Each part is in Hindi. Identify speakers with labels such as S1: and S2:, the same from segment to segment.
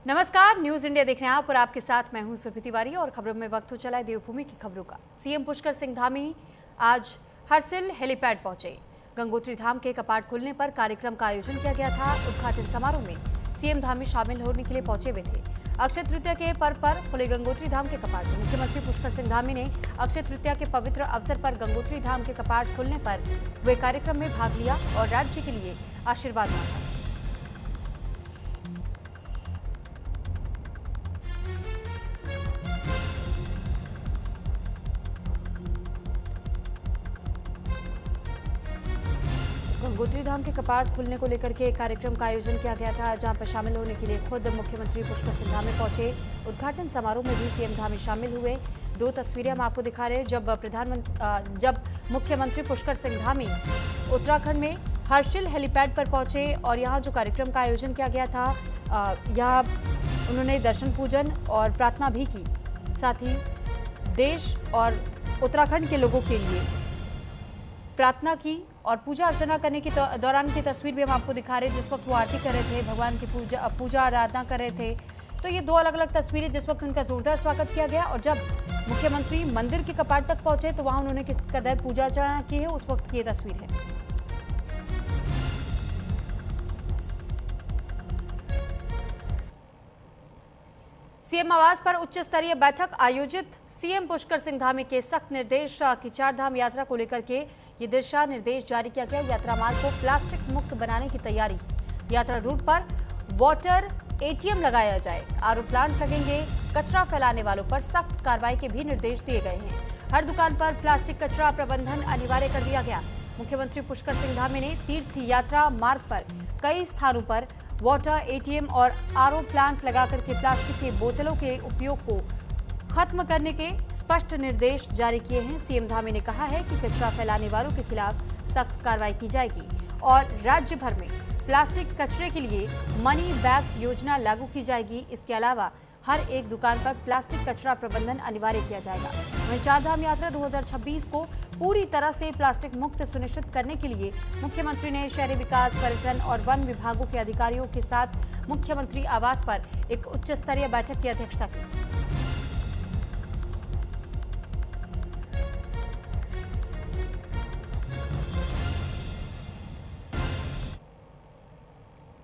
S1: नमस्कार, न्यूज इंडिया देख रहे हैं आप और आपके साथ मैं हूं सुरभि तिवारी और खबरों में वक्त हो चला है देवभूमि की खबरों का। सीएम पुष्कर सिंह धामी आज हरसिल हेलीपैड पहुंचे। गंगोत्री धाम के कपाट खुलने पर कार्यक्रम का आयोजन किया गया था। उद्घाटन समारोह में सीएम धामी शामिल होने के लिए पहुंचे हुए थे। अक्षय तृतीया के पर्व पर खुले गंगोत्री धाम के कपाट। मुख्यमंत्री पुष्कर सिंह धामी ने अक्षय तृतीया के पवित्र अवसर पर गंगोत्री धाम के कपाट खुलने पर हुए कार्यक्रम में भाग लिया और राज्य के लिए आशीर्वाद मांगा। गंगोत्री धाम के कपाट खुलने को लेकर के एक कार्यक्रम का आयोजन किया गया था, जहां पर शामिल होने के लिए खुद मुख्यमंत्री पुष्कर सिंह धामी पहुंचे। उद्घाटन समारोह में भी सीएम धामी शामिल हुए। दो तस्वीरें हम आपको दिखा रहे हैं। जब मुख्यमंत्री पुष्कर सिंह धामी उत्तराखंड में हर्षिल हेलीपैड पर पहुंचे और यहाँ जो कार्यक्रम का आयोजन किया गया था, यहाँ उन्होंने दर्शन पूजन और प्रार्थना भी की। साथ ही देश और उत्तराखंड के लोगों के लिए प्रार्थना की और पूजा अर्चना करने के दौरान की तस्वीर भी हम आपको दिखा रहे हैं। जिस वक्त वो आरती कर रहे थे, भगवान की पूजा आराधना कर रहे थे, तो ये दो अलग अलग तस्वीरें। जिस वक्त उनका जोरदार स्वागत किया गया और जब मुख्यमंत्री मंदिर के कपाट तक पहुंचे तो वहां उन्होंने किस कदर पूजा अर्चना की है, उस वक्त की ये तस्वीर है। सीएम आवास पर उच्च स्तरीय बैठक आयोजित। सीएम पुष्कर सिंह धामी के सख्त निर्देश की चारधाम यात्रा को लेकर के ये दिशा निर्देश जारी किया गया। यात्रा मार्ग को प्लास्टिक मुक्त बनाने की तैयारी। यात्रा रूट पर वाटर एटीएम लगाया जाए, आरओ प्लांट लगेंगे। कचरा फैलाने वालों पर सख्त कार्रवाई के भी निर्देश दिए गए हैं। हर दुकान पर प्लास्टिक कचरा प्रबंधन अनिवार्य कर दिया गया। मुख्यमंत्री पुष्कर सिंह धामी ने तीर्थ यात्रा मार्ग पर कई स्थानों पर वाटर एटीएम और आरओ प्लांट लगाकर के प्लास्टिक की बोतलों के उपयोग को खत्म करने के स्पष्ट निर्देश जारी किए हैं। सीएम धामी ने कहा है कि कचरा फैलाने वालों के खिलाफ सख्त कार्रवाई की जाएगी और राज्य भर में प्लास्टिक कचरे के लिए मनी बैग योजना लागू की जाएगी। इसके अलावा हर एक दुकान पर प्लास्टिक कचरा प्रबंधन अनिवार्य किया जाएगा। वहीं चारधाम यात्रा 2026 को पूरी तरह से प्लास्टिक मुक्त सुनिश्चित करने के लिए मुख्यमंत्री ने शहरी विकास, पर्यटन और वन विभागों के अधिकारियों के साथ मुख्यमंत्री आवास पर एक उच्च स्तरीय बैठक की अध्यक्षता की।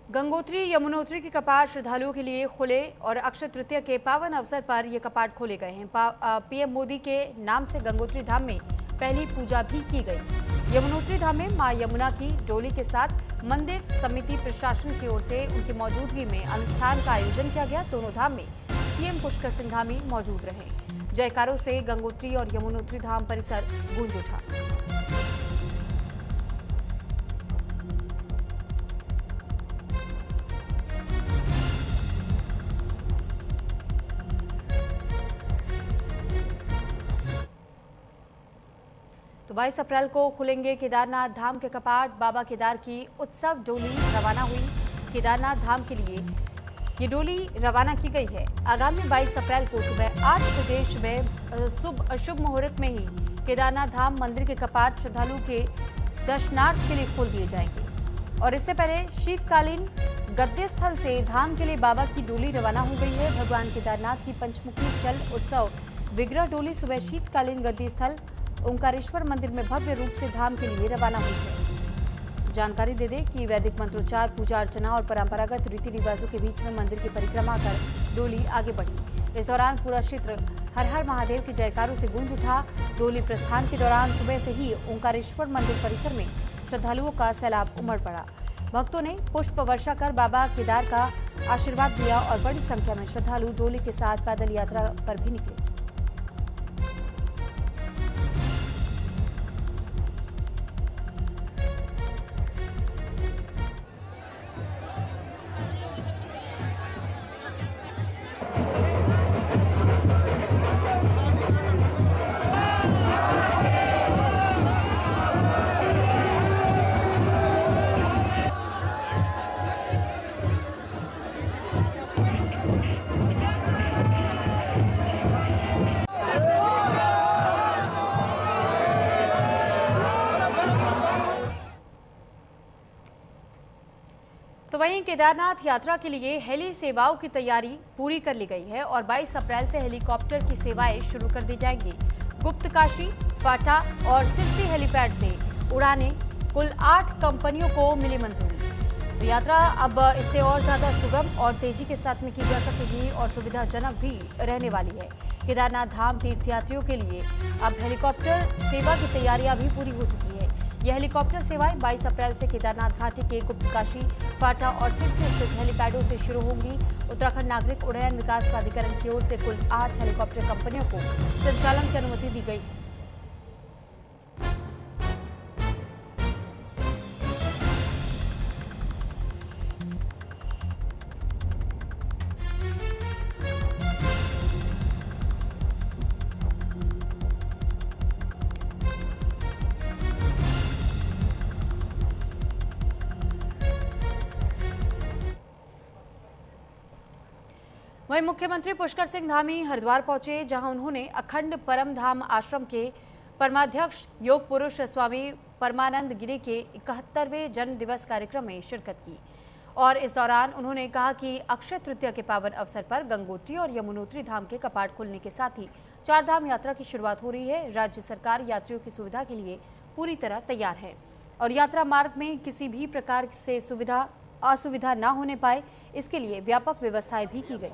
S1: गंगोत्री यमुनोत्री के कपाट श्रद्धालुओं के लिए खुले और अक्षय तृतीया के पावन अवसर पर ये कपाट खोले गए हैं। पीएम मोदी के नाम से गंगोत्री धाम में पहली पूजा भी की गई। यमुनोत्री धाम में मां यमुना की डोली के साथ मंदिर समिति प्रशासन की ओर से उनकी मौजूदगी में अनुष्ठान का आयोजन किया गया। दोनों धाम में सीएम पुष्कर सिंह धामी मौजूद रहे। जयकारों से गंगोत्री और यमुनोत्री धाम परिसर गूंज उठा। तो 22 अप्रैल को खुलेंगे केदारनाथ धाम के कपाट। बाबा केदार की उत्सव डोली रवाना हुई। केदारनाथ धाम के लिए ये डोली रवाना की गई है। आगामी 22 अप्रैल को सुबह 8 बजे शुभ मुहूर्त में ही केदारनाथ धाम मंदिर के कपाट श्रद्धालुओं के दर्शनार्थ के लिए खोल दिए जाएंगे। और इससे पहले शीतकालीन गद्दी स्थल से धाम के लिए बाबा की डोली रवाना हो गई है। भगवान केदारनाथ की पंचमुखी जल उत्सव विग्रह डोली सुबह शीतकालीन गद्दी स्थल ओंकारेश्वर मंदिर में भव्य रूप से धाम के लिए रवाना हुई है। जानकारी दे दें कि वैदिक मंत्रोच्चार, पूजा अर्चना और परंपरागत रीति रिवाजों के बीच में मंदिर की परिक्रमा कर डोली आगे बढ़ी। इस दौरान पूरा क्षेत्र हर हर महादेव के जयकारों से गूंज उठा। डोली प्रस्थान के दौरान सुबह से ही ओंकारेश्वर मंदिर परिसर में श्रद्धालुओं का सैलाब उमड़ पड़ा। भक्तों ने पुष्प वर्षा कर बाबा केदार का आशीर्वाद दिया और बड़ी संख्या में श्रद्धालु डोली के साथ पैदल यात्रा पर भी निकले। तो वहीं केदारनाथ यात्रा के लिए हेली सेवाओं की तैयारी पूरी कर ली गई है और 22 अप्रैल से हेलीकॉप्टर की सेवाएं शुरू कर दी जाएंगी। गुप्तकाशी, फाटा और सिरसी हेलीपैड से उड़ाने कुल 8 कंपनियों को मिली मंजूरी। तो यात्रा अब इससे और ज्यादा सुगम और तेजी के साथ में की जा सकेगी और सुविधाजनक भी रहने वाली है। केदारनाथ धाम तीर्थयात्रियों के लिए अब हेलीकॉप्टर सेवा की तैयारियां भी पूरी हो चुकी है। यह हेलीकॉप्टर सेवाएं 22 अप्रैल से केदारनाथ घाटी के गुप्तकाशी, फाटा और सिरसी स्थित हेलीपैडों से शुरू होंगी। उत्तराखंड नागरिक उड्डयन विकास प्राधिकरण की ओर से कुल 8 हेलीकॉप्टर कंपनियों को संचालन की अनुमति दी गई। वहीं मुख्यमंत्री पुष्कर सिंह धामी हरिद्वार पहुंचे, जहां उन्होंने अखंड परम धाम आश्रम के परमाध्यक्ष योग पुरुष स्वामी परमानंद गिरी के 71वें जन्म दिवस कार्यक्रम में शिरकत की। और इस दौरान उन्होंने कहा कि अक्षय तृतीया के पावन अवसर पर गंगोत्री और यमुनोत्री धाम के कपाट खुलने के साथ ही 4 धाम यात्रा की शुरुआत हो रही है। राज्य सरकार यात्रियों की सुविधा के लिए पूरी तरह तैयार है और यात्रा मार्ग में किसी भी प्रकार से असुविधा न होने पाए, इसके लिए व्यापक व्यवस्थाएं भी की गई।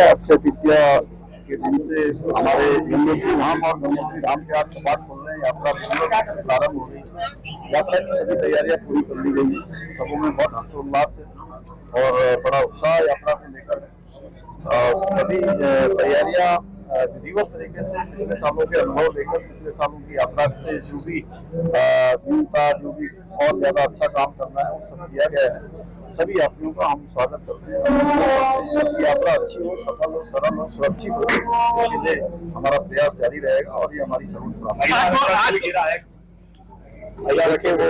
S2: अक्षय तृतीया के दिन से हमारे यमुनोत्री धाम और गंगोत्री धाम के आज कपाट खुल रहे हैं। यात्रा प्रारंभ हो गई। यात्रा की सभी तैयारियां पूरी कर ली गई है। सबों में बहुत हर्षोल्लास है और बड़ा उत्साह यात्रा को लेकर। सभी तैयारियां विधिवत तरीके से पिछले सालों के अनुभव लेकर, पिछले सालों की यात्रा से जो भी जो भी और ज्यादा अच्छा काम करना है वो सब किया गया है। सभी यात्रियों का हम स्वागत करते हैं। सबकी यात्रा अच्छी हो, सफल हो, सरल हो, सुरक्षित हो, इसके लिए हमारा प्रयास जारी रहेगा और ये हमारी सर्वोच्च प्राथमिकता है। याद रखें, वो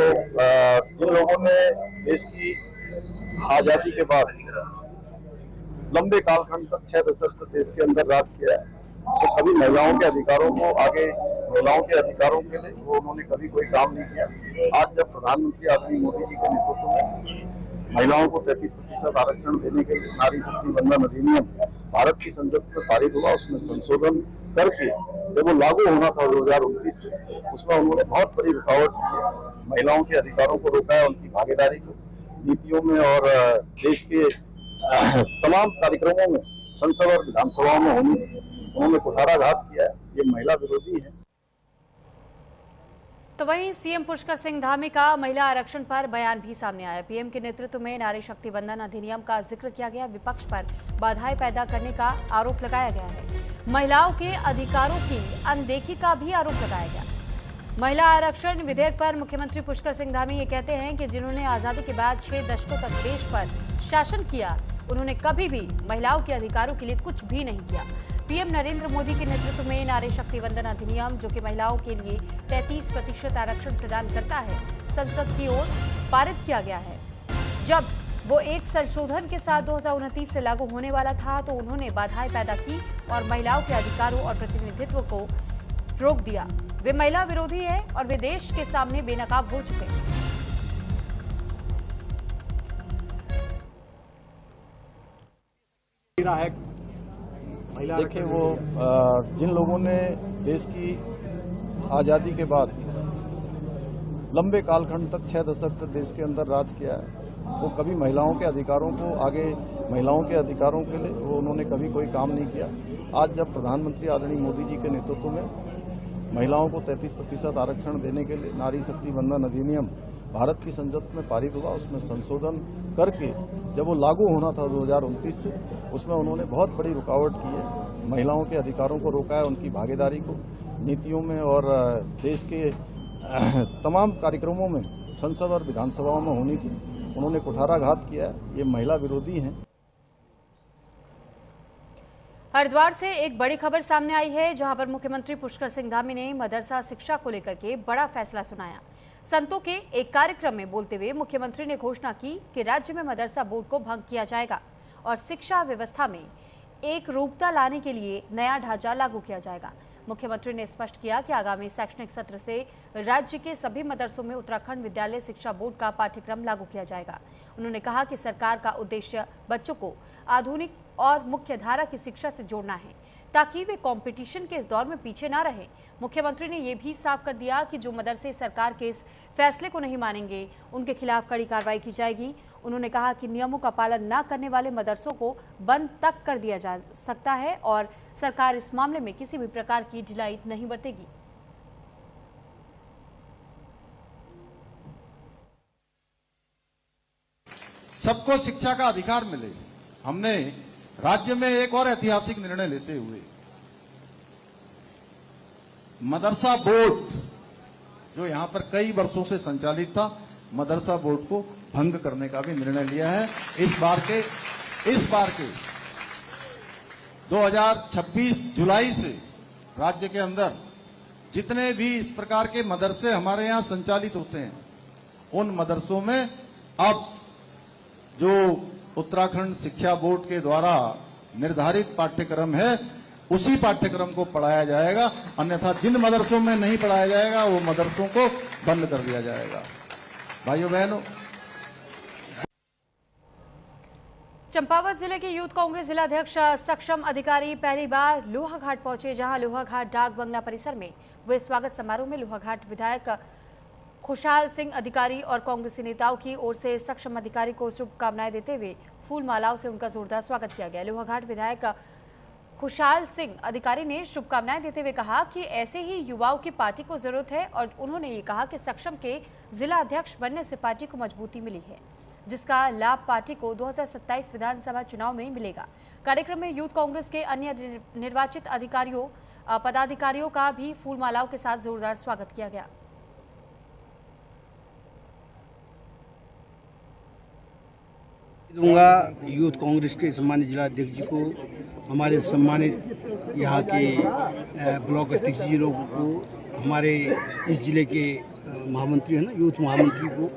S2: जिन लोगों ने देश की आजादी के बाद लंबे कालखंड तक 6 दशक तक देश के अंदर राज किया है, तो कभी महिलाओं के अधिकारों को आगे, महिलाओं के अधिकारों के लिए वो उन्होंने कभी कोई काम नहीं किया। आज जब प्रधानमंत्री आदरणीय मोदी जी के नेतृत्व में महिलाओं को 33% आरक्षण देने के लिए नारी शक्ति वंदन अधिनियम भारत की संसद में पारित हुआ, उसमें संशोधन करके जब वो लागू होना था 2029 से, उसमें उन्होंने बहुत बड़ी रुकावट की है। महिलाओं के अधिकारों को रोका है, उनकी भागीदारी को नीतियों में और देश के तमाम कार्यक्रमों में संसद और विधानसभाओं में होनी थी, उन्होंने कुठाराघात किया है। ये महिला विरोधी है।
S1: तो वहीं सीएम पुष्कर सिंह धामी का महिला आरक्षण पर बयान भी सामने आया। पीएम के नेतृत्व में नारी शक्ति वंदन अधिनियम का जिक्र किया गया। विपक्ष पर बाधाएं पैदा करने का आरोप लगाया गया है। महिलाओं के अधिकारों की अनदेखी का भी आरोप लगाया गया। महिला आरक्षण विधेयक पर मुख्यमंत्री पुष्कर सिंह धामी ये कहते हैं कि जिन्होंने आजादी के बाद 6 दशकों तक देश पर शासन किया, उन्होंने कभी भी महिलाओं के अधिकारों के लिए कुछ भी नहीं किया। पीएम नरेंद्र मोदी के नेतृत्व में नारी शक्ति वंदन अधिनियम, जो कि महिलाओं के लिए 33% आरक्षण प्रदान करता है, संसद की ओर पारित किया गया है। जब वो एक संशोधन के साथ 2029 से लागू होने वाला था, तो उन्होंने बाधाएं पैदा की और महिलाओं के अधिकारों और प्रतिनिधित्व को रोक दिया। वे महिला विरोधी है और वे देश के सामने बेनकाब हो चुके हैं।
S2: देखिए, वो जिन लोगों ने देश की आजादी के बाद लंबे कालखंड तक 6 दशक तक देश के अंदर राज किया है, वो कभी महिलाओं के अधिकारों को आगे, महिलाओं के अधिकारों के लिए वो उन्होंने कभी कोई काम नहीं किया। आज जब प्रधानमंत्री आदरणीय मोदी जी के नेतृत्व में महिलाओं को 33% आरक्षण देने के लिए नारी शक्ति वंदन अधिनियम भारत की संसद में पारित हुआ, उसमें संशोधन करके जब वो लागू होना था 2029 से, उसमें उन्होंने बहुत बड़ी रुकावट की है। महिलाओं के अधिकारों को रोका है, उनकी भागीदारी को नीतियों में और देश के तमाम कार्यक्रमों में संसद और विधानसभाओं में होनी थी, उन्होंने कुठाराघात किया है। ये महिला विरोधी हैं।
S1: हरिद्वार से एक बड़ी खबर सामने आई है, जहां पर मुख्यमंत्री पुष्कर सिंह धामी ने मदरसा शिक्षा को लेकर के बड़ा फैसला सुनाया। संतों के एक कार्यक्रम में बोलते हुए मुख्यमंत्री ने घोषणा की कि राज्य में मदरसा बोर्ड को भंग किया जाएगा और शिक्षा व्यवस्था में एक रूपता लाने के लिए नया ढांचा लागू किया जाएगा। मुख्यमंत्री ने स्पष्ट किया कि आगामी शैक्षणिक सत्र से राज्य के सभी मदरसों में उत्तराखंड विद्यालय शिक्षा बोर्ड का पाठ्यक्रम लागू किया जाएगा। उन्होंने कहा कि सरकार का उद्देश्य बच्चों को आधुनिक और मुख्य धारा की शिक्षा से जोड़ना है, ताकि वे कंपटीशन के इस दौर में पीछे ना रहें। मुख्यमंत्री ने यह भी साफ कर दिया कि जो मदरसे सरकार के इस फैसले को नहीं मानेंगे, उनके खिलाफ कड़ी कार्रवाई की जाएगी। उन्होंने कहा कि नियमों का पालन न करने वाले मदरसों को बंद तक कर दिया जा सकता है और सरकार इस मामले में किसी भी प्रकार की ढिलाई नहीं बरतेगी।
S3: सबको शिक्षा का अधिकार मिले। हमने राज्य में एक और ऐतिहासिक निर्णय लेते हुए मदरसा बोर्ड जो यहां पर कई वर्षों से संचालित था, मदरसा बोर्ड को भंग करने का भी निर्णय लिया है। इस बार के 2026 जुलाई से राज्य के अंदर जितने भी इस प्रकार के मदरसे हमारे यहां संचालित होते हैं, उन मदरसों में अब जो उत्तराखंड शिक्षा बोर्ड के द्वारा निर्धारित पाठ्यक्रम है, उसी पाठ्यक्रम को पढ़ाया जाएगा। अन्यथा जिन मदरसों में नहीं पढ़ाया जाएगा, वो मदरसों को बंद कर दिया जाएगा। भाइयों बहनों,
S1: चंपावत जिले के यूथ कांग्रेस जिलाध्यक्ष सक्षम अधिकारी पहली बार लोहाघाट पहुंचे, जहां लोहाघाट डाक बंगला परिसर में हुए स्वागत समारोह में लोहाघाट विधायक खुशहाल सिंह अधिकारी और कांग्रेसी नेताओं की ओर से सक्षम अधिकारी को शुभकामनाएं देते हुए फूल मालाओं से उनका जोरदार स्वागत किया गया। लोहाघाट विधायक खुशहाल सिंह अधिकारी ने शुभकामनाएं देते हुए कहा कि ऐसे ही युवाओं की पार्टी को जरूरत है और उन्होंने ये कहा कि सक्षम के जिला अध्यक्ष बनने से पार्टी को मजबूती मिली है, जिसका लाभ पार्टी को 2027 विधानसभा चुनाव में मिलेगा। कार्यक्रम में यूथ कांग्रेस के अन्य निर्वाचित अधिकारियों पदाधिकारियों का भी फूल मालाओं के साथ जोरदार स्वागत किया गया।
S4: दूंगा यूथ कांग्रेस के सम्मानित जिला अध्यक्ष जी को, हमारे सम्मानित यहाँ के ब्लॉक अध्यक्ष जी लोगों को, हमारे इस जिले के महामंत्री है ना, यूथ महामंत्री को,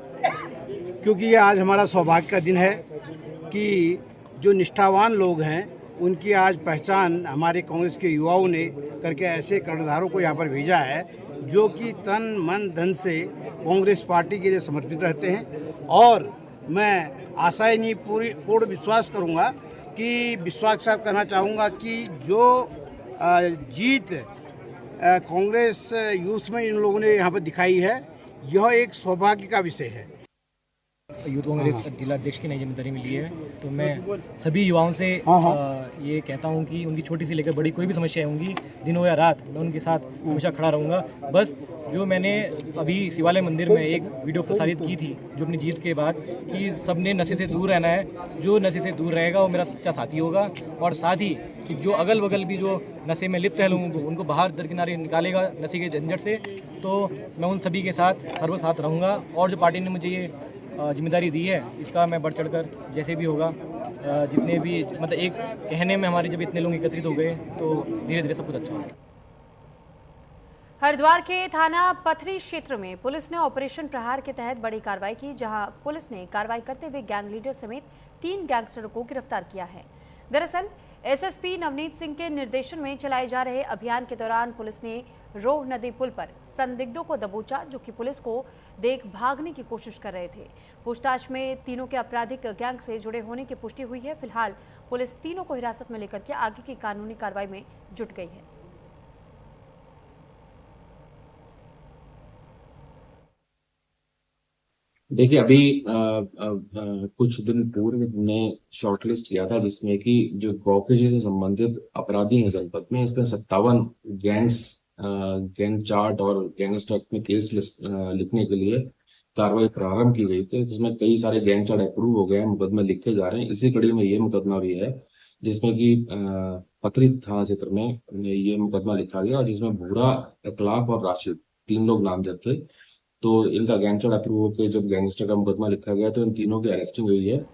S4: क्योंकि ये आज हमारा सौभाग्य का दिन है कि जो निष्ठावान लोग हैं उनकी आज पहचान हमारे कांग्रेस के युवाओं ने करके ऐसे कर्णधारों को यहाँ पर भेजा है जो कि तन मन धन से कांग्रेस पार्टी के लिए समर्पित रहते हैं। और मैं आशाएं नहीं पूर्ण विश्वास करूंगा कि विश्वास के साथ कहना चाहूँगा कि जो जीत कांग्रेस यूथ में इन लोगों ने यहाँ पर दिखाई है, यह एक सौभाग्य का विषय है।
S5: यूथ कांग्रेस जिला अध्यक्ष की नई जिम्मेदारी मिली है, तो मैं सभी युवाओं से ये कहता हूँ कि उनकी छोटी सी लेकर बड़ी कोई भी समस्या होंगी, दिन हो या रात, मैं उनके साथ हमेशा खड़ा रहूँगा। बस जो मैंने अभी शिवालय मंदिर में एक वीडियो प्रसारित की थी जो अपनी जीत के बाद, कि सबने नशे से दूर रहना है, जो नशे से दूर रहेगा वो मेरा सच्चा साथी होगा। और साथ ही कि जो अगल बगल भी जो नशे में लिप्त है लोगों को, उनको बाहर दरकिनारे निकालेगा नशे के झंझट से, तो मैं उन सभी के साथ हर वक्त साथ रहूँगा। और जो पार्टी ने मुझे ये जिम्मेदारी दी है, इसका मैं बढ़ चढ़कर जैसे भी होगा, जितने भी मतलब एक कहने में हमारे जब इतने लोग एकत्रित हो गए तो धीरे धीरे सब कुछ अच्छा होगा।
S1: हरिद्वार के थाना पथरी क्षेत्र में पुलिस ने ऑपरेशन प्रहार के तहत बड़ी कार्रवाई की, जहां पुलिस ने कार्रवाई करते हुए गैंग लीडर समेत 3 गैंगस्टरों को गिरफ्तार किया है। दरअसल एसएसपी नवनीत सिंह के निर्देशन में चलाए जा रहे अभियान के दौरान पुलिस ने रोह नदी पुल पर संदिग्धों को दबोचा, जो कि पुलिस को देख भागने की कोशिश कर रहे थे। पूछताछ में तीनों के आपराधिक गैंग से जुड़े होने की पुष्टि हुई है। फिलहाल पुलिस तीनों को हिरासत में लेकर के आगे की कानूनी कार्रवाई में जुट गई है।
S6: देखिए, अभी कुछ दिन पूर्व हमने शॉर्टलिस्ट किया था, जिसमें कि जो गौकेशी से संबंधित अपराधी हैं जनपद में, इसमें 57 गैंग चार्ट और गैंगस्टर में केस लिखने के लिए कार्रवाई प्रारंभ की गई थी, जिसमें कई सारे गैंग चार्ट अप्रूव हो गए हैं, मुकदमे लिखे जा रहे हैं। इसी कड़ी में ये मुकदमा भी है, जिसमें कि पथरी थाना क्षेत्र में ये मुकदमा लिखा गया, और जिसमें भूरा, इखलाक और राशिद 3 लोग नामजद थे। तो इनका गैंग चार्ट अप्रूव होकर जब गैंगस्टर का मुकदमा लिखा गया तो इन तीनों की अरेस्टिंग हुई है।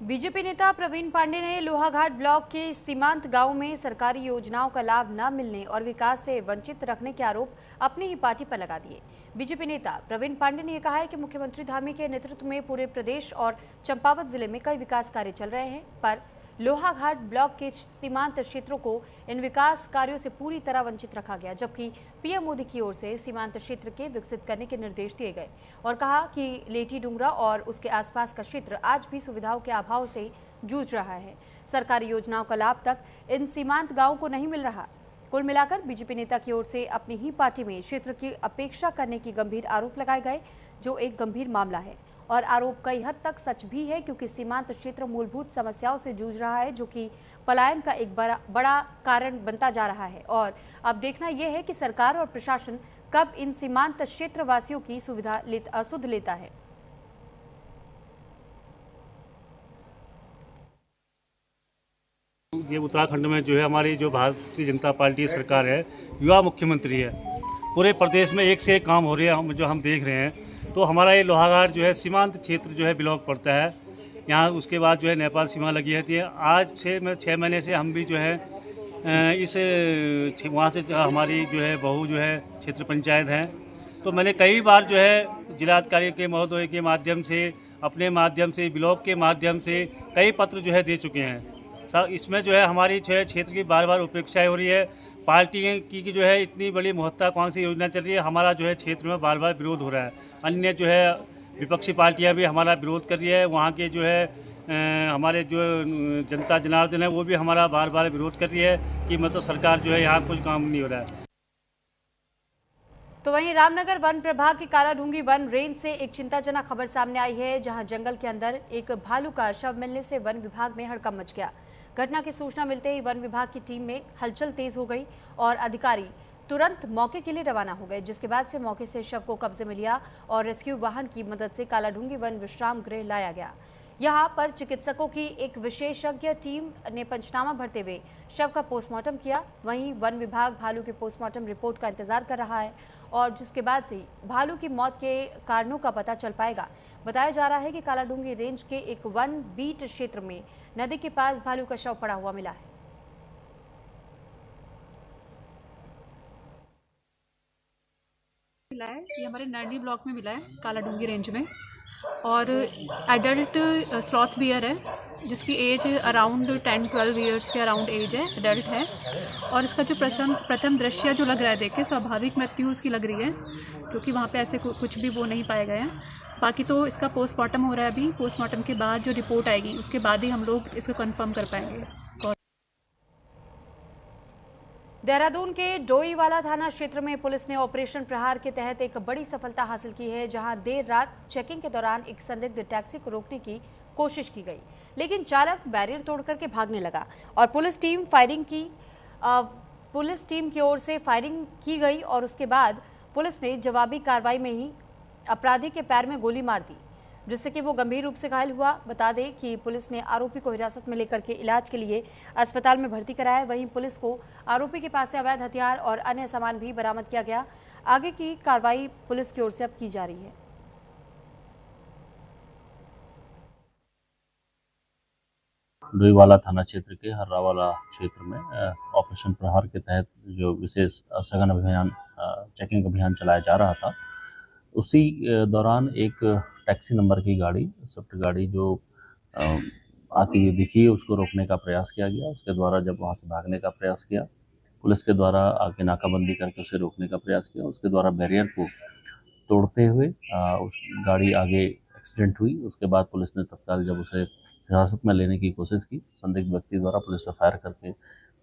S1: बीजेपी नेता प्रवीण पांडे ने लोहाघाट ब्लॉक के सीमांत गांव में सरकारी योजनाओं का लाभ न मिलने और विकास से वंचित रखने के आरोप अपनी ही पार्टी पर लगा दिए। बीजेपी नेता प्रवीण पांडे ने कहा है कि मुख्यमंत्री धामी के नेतृत्व में पूरे प्रदेश और चंपावत जिले में कई विकास कार्य चल रहे हैं, पर लोहाघाट ब्लॉक के सीमांत क्षेत्रों को इन विकास कार्यों से पूरी तरह वंचित रखा गया, जबकि पीएम मोदी की ओर से सीमांत क्षेत्र के विकसित करने के निर्देश दिए गए और कहा कि लेटी डुंगरा और उसके आसपास का क्षेत्र आज भी सुविधाओं के अभाव से जूझ रहा है। सरकारी योजनाओं का लाभ तक इन सीमांत गांवों को नहीं मिल रहा। कुल मिलाकर बीजेपी नेता की ओर से अपनी ही पार्टी में क्षेत्र की अपेक्षा करने की गंभीर आरोप लगाए गए, जो एक गंभीर मामला है और आरोप कई हद तक सच भी है, क्योंकि सीमांत क्षेत्र मूलभूत समस्याओं से जूझ रहा है, जो कि पलायन का एक बड़ा कारण बनता जा रहा है। और अब देखना यह है कि सरकार और प्रशासन कब इन सीमांत क्षेत्र वासियों की सुध लेता है।
S7: ये उत्तराखंड में जो है हमारी जो भारतीय जनता पार्टी सरकार है, युवा मुख्यमंत्री है, पूरे प्रदेश में एक से एक काम हो रहे हैं जो हम देख रहे हैं। तो हमारा ये लोहाघाट जो है सीमांत क्षेत्र जो है ब्लॉक पड़ता है यहाँ, उसके बाद जो है नेपाल सीमा लगी रहती है। आज 6 महीने से हम भी जो है वहाँ से हमारी जो है बहू जो है क्षेत्र पंचायत हैं, तो मैंने कई बार जो है जिलाधिकारी के महोदय के माध्यम से, अपने माध्यम से, ब्लॉक के माध्यम से कई पत्र जो है दे चुके हैं। इसमें जो है हमारी क्षेत्र की बार बार उपेक्षा हो रही है। पार्टी की जो है इतनी बड़ी महत्वाकांक्षी योजना चल रही है, हमारा जो है क्षेत्र में बार बार विरोध हो रहा है। अन्य जो है विपक्षी पार्टियां भी हमारा विरोध कर रही है। वहाँ के जो है हमारे जो जनता जनार्दन है वो भी हमारा बार बार विरोध कर रही है कि मतलब सरकार जो है यहाँ कुछ काम नहीं हो रहा है।
S1: तो वहीं रामनगर वन प्रभाग की कालाढूंगी वन रेंज से एक चिंताजनक खबर सामने आई है, जहां जंगल के अंदर एक भालू का शव मिलने से वन विभाग में हड़कंप मच गया। घटना की सूचना मिलते ही वन विभाग की टीम में हलचल तेज हो गई और अधिकारी तुरंत मौके के लिए रवाना हो गए, जिसके बाद से मौके से शव को कब्जे में लिया और रेस्क्यू वाहन की मदद से कालाढूंगी वन विश्राम गृह लाया गया। यहां पर चिकित्सकों की एक विशेषज्ञ टीम ने पंचनामा भरते हुए शव का पोस्टमार्टम किया। वहीं वन विभाग भालू के पोस्टमार्टम रिपोर्ट का इंतजार कर रहा है और जिसके बाद ही भालू की मौत के कारणों का पता चल पाएगा। बताया जा रहा है कि कालाढूंगी रेंज के एक वन बीट क्षेत्र में नदी के पास भालू का शव पड़ा हुआ मिला है।
S8: मिला है, ये हमारे नरनी ब्लॉक में मिला है कालाढूंगी रेंज में, और एडल्ट स्लॉथ बियर है जिसकी एज अराउंड 10-12 ईयर्स के अराउंड एज है, एडल्ट है। और इसका जो प्रथम दृश्य जो लग रहा है देख के स्वाभाविक मृत्यु उसकी लग रही है, क्योंकि वहाँ पे ऐसे कुछ भी वो नहीं पाए गए हैं। बाकी तो इसका पोस्टमार्टम हो रहा है अभी, पोस्टमार्टम के बाद जो रिपोर्ट आएगी उसके बाद ही हम लोग इसको कंफर्म कर पाएंगे।
S1: देहरादून के डोईवाला थाना क्षेत्र में पुलिस ने ऑपरेशन प्रहार के तहत एक बड़ी सफलता हासिल की है, जहां देर रात चेकिंग के दौरान एक संदिग्ध टैक्सी को रोकने की कोशिश की गई, लेकिन चालक बैरियर तोड़कर के भागने लगा और पुलिस टीम की ओर से फायरिंग की गई और उसके बाद पुलिस ने जवाबी कार्रवाई में ही अपराधी के पैर में गोली मार दी, जिससे कि वो गंभीर रूप से घायल हुआ। बता दें कि पुलिस ने आरोपी को हिरासत में लेकर के इलाज के लिए अस्पताल में भर्ती कराया। वहीं पुलिस को आरोपी के पास से अवैध हथियार और अन्य सामान भी बरामद किया गया। आगे की कार्रवाई पुलिस की ओर से अब की जा रही है।
S9: डोईवाला थाना क्षेत्र के हर्रावाला क्षेत्र में ऑपरेशन प्रहार के तहत जो विशेष सघन अभियान चेकिंग अभियान चलाया जा रहा था, उसी दौरान एक टैक्सी नंबर की गाड़ी, स्विफ्ट गाड़ी जो आती हुई दिखी, उसको रोकने का प्रयास किया गया। उसके द्वारा जब वहाँ से भागने का प्रयास किया, पुलिस के द्वारा आगे नाकाबंदी करके उसे रोकने का प्रयास किया। उसके द्वारा बैरियर को तोड़ते हुए उस गाड़ी आगे एक्सीडेंट हुई। उसके बाद पुलिस ने तत्काल जब उसे हिरासत में लेने की कोशिश की, संदिग्ध व्यक्ति द्वारा पुलिस पर फायर करके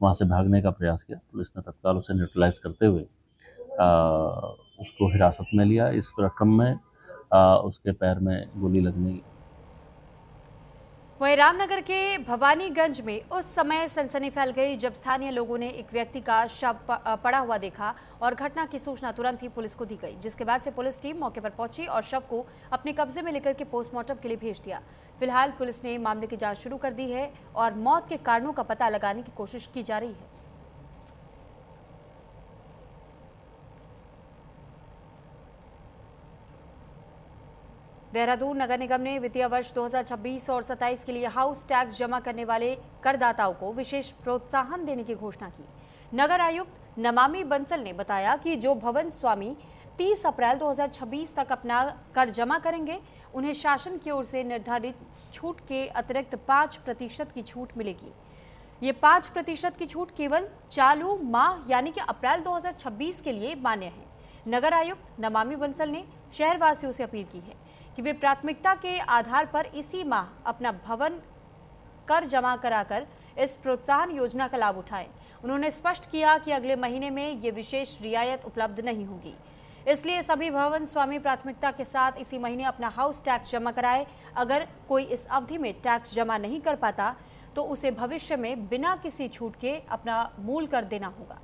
S9: वहाँ से भागने का प्रयास किया। पुलिस ने तत्काल उसे न्यूट्रलाइज करते हुए उसको हिरासत में लिया। इस क्रम में उसके पैर में गोली लगने।
S1: वहीं रामनगर के भवानीगंज में उस समय सनसनी फैल गई जब स्थानीय लोगों ने एक व्यक्ति का शव पड़ा हुआ देखा और घटना की सूचना तुरंत ही पुलिस को दी गई, जिसके बाद से पुलिस टीम मौके पर पहुंची और शव को अपने कब्जे में लेकर के पोस्टमार्टम के लिए भेज दिया। फिलहाल पुलिस ने मामले की जांच शुरू कर दी है और मौत के कारणों का पता लगाने की कोशिश की जा रही है। देहरादून नगर निगम ने वित्तीय वर्ष 2026 और 27 के लिए हाउस टैक्स जमा करने वाले करदाताओं को विशेष प्रोत्साहन देने की घोषणा की। नगर आयुक्त नमामि बंसल ने बताया कि जो भवन स्वामी 30 अप्रैल 2026 तक अपना कर जमा करेंगे, उन्हें शासन की ओर से निर्धारित छूट के अतिरिक्त 5% की छूट मिलेगी। ये 5% की छूट केवल चालू माह यानी कि अप्रैल 2026 के लिए मान्य है। नगर आयुक्त नमामि बंसल ने शहरवासियों से अपील की है कि वे प्राथमिकता के आधार पर इसी माह अपना भवन कर जमा कराकर इस प्रोत्साहन योजना का लाभ उठाएं। उन्होंने स्पष्ट किया कि अगले महीने में ये विशेष रियायत उपलब्ध नहीं होगी, इसलिए सभी भवन स्वामी प्राथमिकता के साथ इसी महीने अपना हाउस टैक्स जमा कराए। अगर कोई इस अवधि में टैक्स जमा नहीं कर पाता तो उसे भविष्य में बिना किसी छूट के अपना मूल कर देना होगा।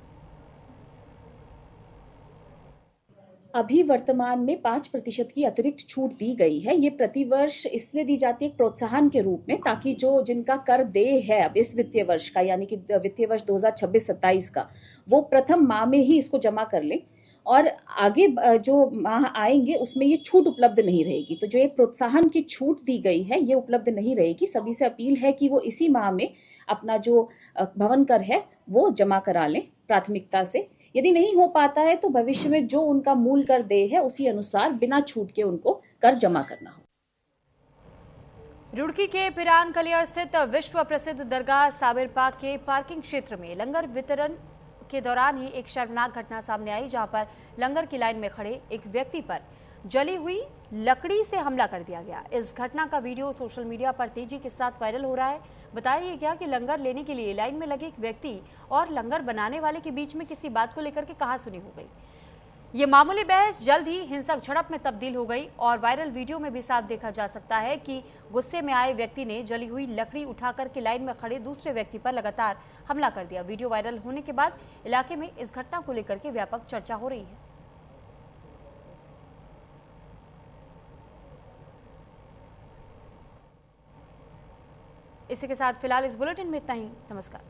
S10: अभी वर्तमान में 5% की अतिरिक्त छूट दी गई है। ये प्रतिवर्ष इसलिए दी जाती है प्रोत्साहन के रूप में, ताकि जो जिनका कर देय है अब इस वित्तीय वर्ष का यानी कि वित्तीय वर्ष 2026-27 का, वो प्रथम माह में ही इसको जमा कर ले और आगे जो माह आएंगे उसमें ये छूट उपलब्ध नहीं रहेगी। तो जो ये प्रोत्साहन की छूट दी गई है ये उपलब्ध नहीं रहेगी। सभी से अपील है कि वो इसी माह में अपना जो भवन कर है वो जमा करा लें प्राथमिकता से। यदि नहीं हो पाता है तो भविष्य में जो उनका मूल कर देय है उसी अनुसार बिना छूट के उनको कर जमा करना हो।
S1: रुड़की के पिरान कलियर स्थित विश्व प्रसिद्ध दरगाह साबिर पाक के पार्किंग क्षेत्र में लंगर वितरण के दौरान ही एक शर्मनाक घटना सामने आई, जहां पर लंगर की लाइन में खड़े एक व्यक्ति पर जली हुई लकड़ी से हमला कर दिया गया। इस घटना का वीडियो सोशल मीडिया पर तेजी के साथ वायरल हो रहा है। बताया गया कि लंगर लेने के लिए लाइन में लगे एक व्यक्ति और लंगर बनाने वाले के बीच में किसी बात को लेकर के कहासुनी हो गई। ये मामूली बहस जल्द ही हिंसक झड़प में तब्दील हो गई और वायरल वीडियो में भी साफ देखा जा सकता है कि गुस्से में आए व्यक्ति ने जली हुई लकड़ी उठाकर के लाइन में खड़े दूसरे व्यक्ति पर लगातार हमला कर दिया। वीडियो वायरल होने के बाद इलाके में इस घटना को लेकर के व्यापक चर्चा हो रही है। इसी के साथ फिलहाल इस बुलेटिन में इतना ही। नमस्कार।